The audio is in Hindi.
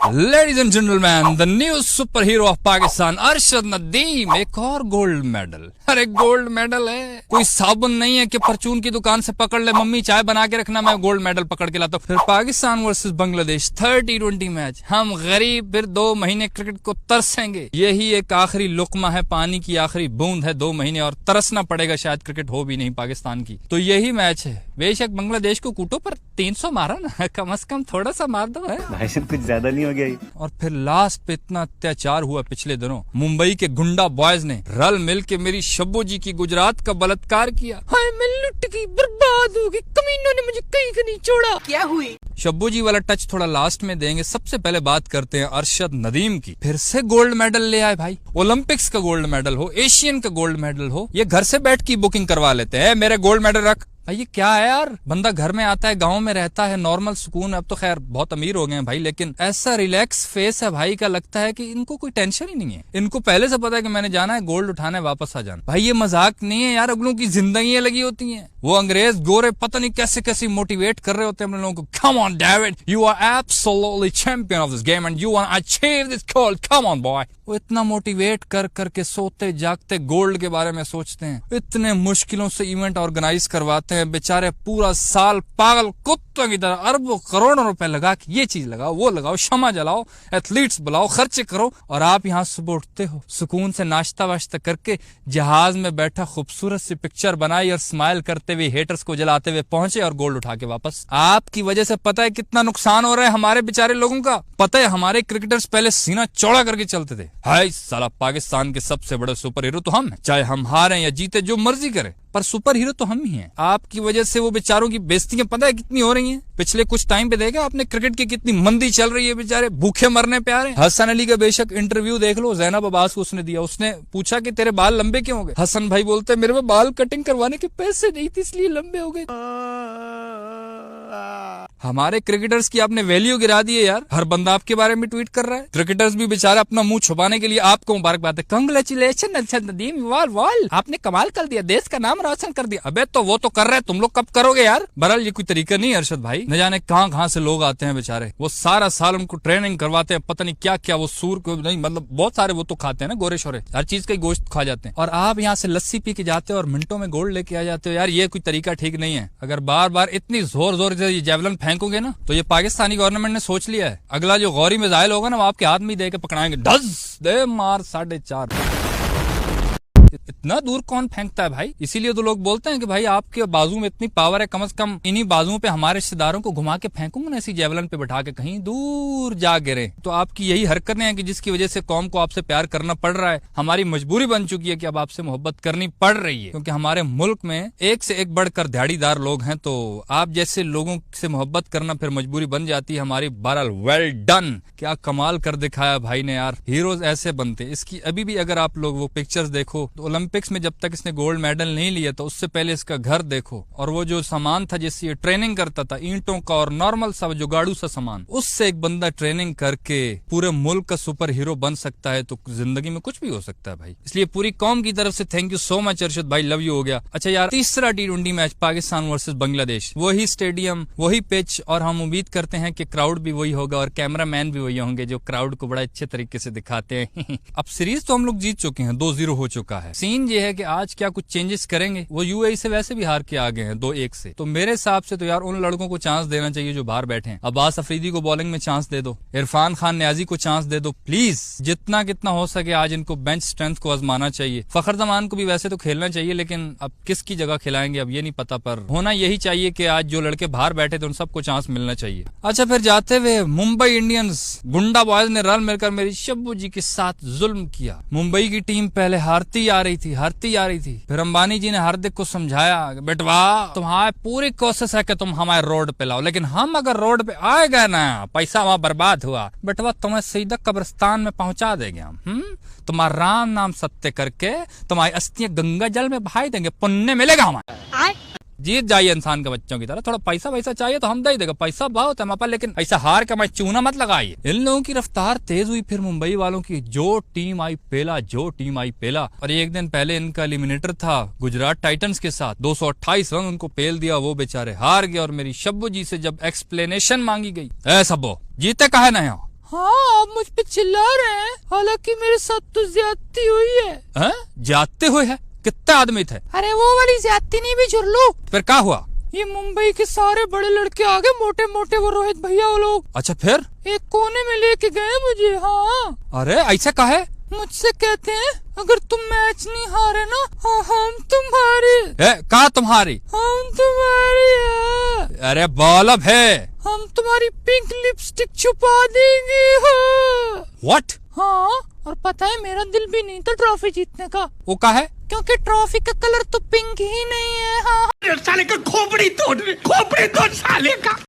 Ladies and gentleman, the new super hero of Pakistan Arshad Nadeem, एक और गोल्ड मेडल। अरे गोल्ड मेडल है, कोई साबुन नहीं है कि परचून की दुकान से पकड़ ले, मम्मी चाय बना के रखना, मैं गोल्ड मेडल पकड़ के लाता हूँ। फिर पाकिस्तान वर्सेस बांग्लादेश 30-20 मैच, हम गरीब फिर 2 महीने क्रिकेट को तरसेंगे। यही एक आखिरी लुकमा है, पानी की आखिरी बूंद है, 2 महीने और तरसना पड़ेगा, शायद क्रिकेट हो भी नहीं पाकिस्तान की। तो यही मैच है। बेशक बांग्लादेश को कूटो पर 300 मारो ना, कम से कम थोड़ा सा मार दो है भाई, कुछ ज्यादा नहीं हो गया ये? और फिर लास्ट पे इतना अत्याचार हुआ पिछले दिनों, मुंबई के गुंडा बॉयज ने रल मिल के मेरी शब्बो जी की गुजरात का बलात्कार किया। हाय मैं लुट गई, बर्बाद हो गई, कमीनों ने मुझे कहीं नहीं छोड़ा। क्या हुई? शब्बो जी वाला टच थोड़ा लास्ट में देंगे। सबसे पहले बात करते हैं अरशद नदीम की। फिर से गोल्ड मेडल ले आए भाई, ओलंपिक्स का गोल्ड मेडल हो, एशियन का गोल्ड मेडल हो, ये घर से बैठ की बुकिंग करवा लेते हैं। मेरे गोल्ड मेडल रख भाई, ये क्या है यार? बंदा घर में आता है, गांव में रहता है, नॉर्मल सुकून। अब तो खैर बहुत अमीर हो गए हैं भाई, लेकिन ऐसा रिलैक्स फेस है भाई का, लगता है कि इनको कोई टेंशन ही नहीं है। इनको पहले से पता है कि मैंने जाना है गोल्ड उठाना है, वापस आ जाना। भाई ये मजाक नहीं है यार, अगलों की जिंदगी लगी होती हैं। वो अंग्रेज गोरे पता नहीं कैसे कैसे मोटिवेट कर रहे होते हैं अपने लोगों को। Come on David, you are absolutely champion of this game and you want to achieve this gold, come on boy. वो इतना मोटिवेट कर करके सोते जागते गोल्ड के बारे में सोचते हैं, इतने मुश्किलों से इवेंट ऑर्गेनाइज करवाते हैं, बेचारे पूरा साल पागल कुत्तों की तरह अरबों करोड़ों रुपए लगा के ये चीज लगाओ, वो लगाओ, क्षमा जलाओ, एथलीट्स बुलाओ, खर्चे करो, और आप यहाँ सुबह उठते हो सुकून से नाश्ता वाश्ता करके जहाज में बैठा खूबसूरत सी पिक्चर बनाई और स्माइल करते हुए हेटर्स को जलाते हुए पहुंचे और गोल्ड उठा के वापस। आपकी वजह से पता है कितना नुकसान हो रहा है हमारे बेचारे लोगों का? पता है हमारे क्रिकेटर्स पहले सीना चौड़ा करके चलते थे। हाय साला, पाकिस्तान के सबसे बड़े सुपर हीरो तो हम हैं, चाहे हम हारें या जीते, जो मर्जी करें, पर सुपर हीरो तो हम ही हैं। आपकी वजह से वो बेचारों की बेइज्जतियां पता है कितनी हो रही हैं? पिछले कुछ टाइम पे देखा आपने क्रिकेट की कितनी मंदी चल रही है, बेचारे भूखे मरने पे आ रहे हैं। हसन अली का बेशक इंटरव्यू देख लो, जैनब अब्बास को उसने दिया। उसने पूछा कि तेरे बाल लंबे क्यों हो गए? हसन भाई बोलते मेरे में बाल कटिंग करवाने के पैसे नहीं थे इसलिए लंबे हो गए। हमारे क्रिकेटर्स की आपने वैल्यू गिरा दी है यार, हर बंदा आपके बारे में ट्वीट कर रहा है। क्रिकेटर्स भी बेचारा अपना मुंह छुपाने के लिए आपको मुबारकबाद है, कांग्रेचुलेशन अरशद नदीम, वाल आपने कमाल कर दिया, देश का नाम रोशन कर दिया। अबे तो वो तो कर रहे हैं, तुम लोग कब करोगे यार? बहरहाल ये कोई तरीका नहीं है अरशद भाई, न जाने कहाँ से लोग आते हैं बेचारे, वो सारा साल उनको ट्रेनिंग करवाते हैं, पता नहीं क्या क्या, वो सूर को नहीं, मतलब बहुत सारे वो तो खाते हैं ना, गोरे शोरे, हर चीज का गोश्त खा जाते हैं, और आप यहाँ से लस्सी पी के जाते हो और मिनटों में गोल्ड लेके आ जाते हो। यार ये कोई तरीका ठीक नहीं है। अगर बार बार इतनी जोर से ये जेवलिन फेंकोगे ना, तो ये पाकिस्तानी गवर्नमेंट ने सोच लिया है, अगला जो गौरी मिसाइल होगा ना, वो आपके हाथ में दे के पकड़ाएंगे, डज दे मार 4.5। इतना दूर कौन फेंकता है भाई? इसीलिए तो लोग बोलते हैं कि भाई आपके बाजू में इतनी पावर है, कम से कम इन्हीं बाजुओं पे हमारे रिश्तेदारों को घुमा के फेंकूंगा ना, ऐसी जेवलिन पे बैठा के कहीं दूर जा गिरे। तो आपकी यही हरकतें हैं कि जिसकी वजह से कौम को आपसे प्यार करना पड़ रहा है। हमारी मजबूरी बन चुकी है कि अब आपसे मोहब्बत करनी पड़ रही है, क्योंकि हमारे मुल्क में एक से एक बढ़कर दिहाड़ीदार लोग हैं। तो आप जैसे लोगों से मोहब्बत करना फिर मजबूरी बन जाती है हमारी। बहरहाल वेल डन, क्या कमाल कर दिखाया भाई ने यार, हीरोज ऐसे बनते। इसकी अभी भी अगर आप लोग वो पिक्चर्स देखो, तो ओलंपिक्स में जब तक इसने गोल्ड मेडल नहीं लिया तो उससे पहले इसका घर देखो, और वो जो सामान था जिससे ये ट्रेनिंग करता था, ईंटों का और नॉर्मल सा जुगाड़ू सा सामान, उससे एक बंदा ट्रेनिंग करके पूरे मुल्क का सुपर हीरो बन सकता है। तो जिंदगी में कुछ भी हो सकता है भाई। इसलिए पूरी कौम की तरफ से thank you so much Arshad भाई, लव यू हो गया। अच्छा यार, तीसरा T20 match Pakistan versus Bangladesh, वही स्टेडियम, वही पिच, और हम उम्मीद करते हैं कि क्राउड भी वही होगा और कैमरा मैन भी वही होंगे जो क्राउड को बड़ा अच्छे तरीके से दिखाते हैं। अब सीरीज तो हम लोग जीत चुके हैं, 2-0 हो चुका है। सीन ये है कि आज क्या कुछ चेंजेस करेंगे? वो यूएई से वैसे भी हार के आ गए हैं 2-1 से। तो मेरे हिसाब से तो यार उन लड़कों को चांस देना चाहिए जो बाहर बैठे हैं। अब्बास अफरीदी को बॉलिंग में चांस दे दो, इरफान खान न्याजी को चांस दे दो प्लीज। जितना कितना हो सके आज इनको बेंच स्ट्रेंथ को आजमाना चाहिए। फखर जमान को भी वैसे तो खेलना चाहिए, लेकिन अब किसकी जगह खिलाएंगे अब ये नहीं पता, पर होना यही चाहिए कि आज जो लड़के बाहर बैठे थे उन सबको चांस मिलना चाहिए। अच्छा, फिर जाते हुए मुंबई इंडियंस गुंडा बॉयज ने रल मिलकर मेरी शब्बू जी के साथ जुल्म किया। मुंबई की टीम पहले हारती आ रही थी, फिर अंबानी जी ने हार्दिक को समझाया, बेटवा तुम्हारी पूरी कोशिश है कि तुम हमारे रोड पे लाओ, लेकिन हम अगर रोड पे आए गए ना, पैसा वहाँ बर्बाद हुआ, बेटवा तुम्हें सीधा कब्रिस्तान में पहुंचा देंगे हम। तुम्हारा राम नाम सत्य करके तुम्हारी अस्थियां गंगा जल में बहाई देंगे, पुण्य मिलेगा हमारा। जीत जाइए इंसान के बच्चों की तरह। थोड़ा पैसा चाहिए तो हम दे देगा, पैसा बहुत है हमारे पास, लेकिन ऐसा हार के मैं चूना मत लगाइए। इन लोगों की रफ्तार तेज हुई, फिर मुंबई वालों की जो टीम आई पेला, और एक दिन पहले इनका एलिमिनेटर था गुजरात टाइटंस के साथ, 228 रन उनको पेल दिया, वो बेचारे हार गए। और मेरी शब्बू जी से जब एक्सप्लेनेशन मांगी गई, ऐ सबो जीते काहे नहीं हो, हाँ, आप मुझ पे चिल्ला रहे हैं, हालांकि मेरे साथ तो ज्यादती हुई है। ज्यादती हुई है? कितने आदमी थे? अरे वो वाली ज्यादती नहीं भी झुर्लू। फिर क्या हुआ? ये मुंबई के सारे बड़े लड़के आ गए, मोटे मोटे, वो रोहित भैया वो लोग। अच्छा फिर? एक कोने में लेके गए मुझे। हाँ। अरे ऐसा काहे? मुझसे कहते हैं अगर तुम मैच नहीं हारे ना, हाँ, हम तुम्हारी। कहा तुम्हारी? हम तुम्हारी है। अरे बालब है। हम तुम्हारी पिंक लिपस्टिक छुपा देंगे। व्हाट? हाँ, और पता है मेरा दिल भी नहीं था ट्रॉफी जीतने का। वो का है? क्योंकि ट्रॉफी का कलर तो पिंक ही नहीं है। हाँ, साले का खोपड़ी तोड़ साले का।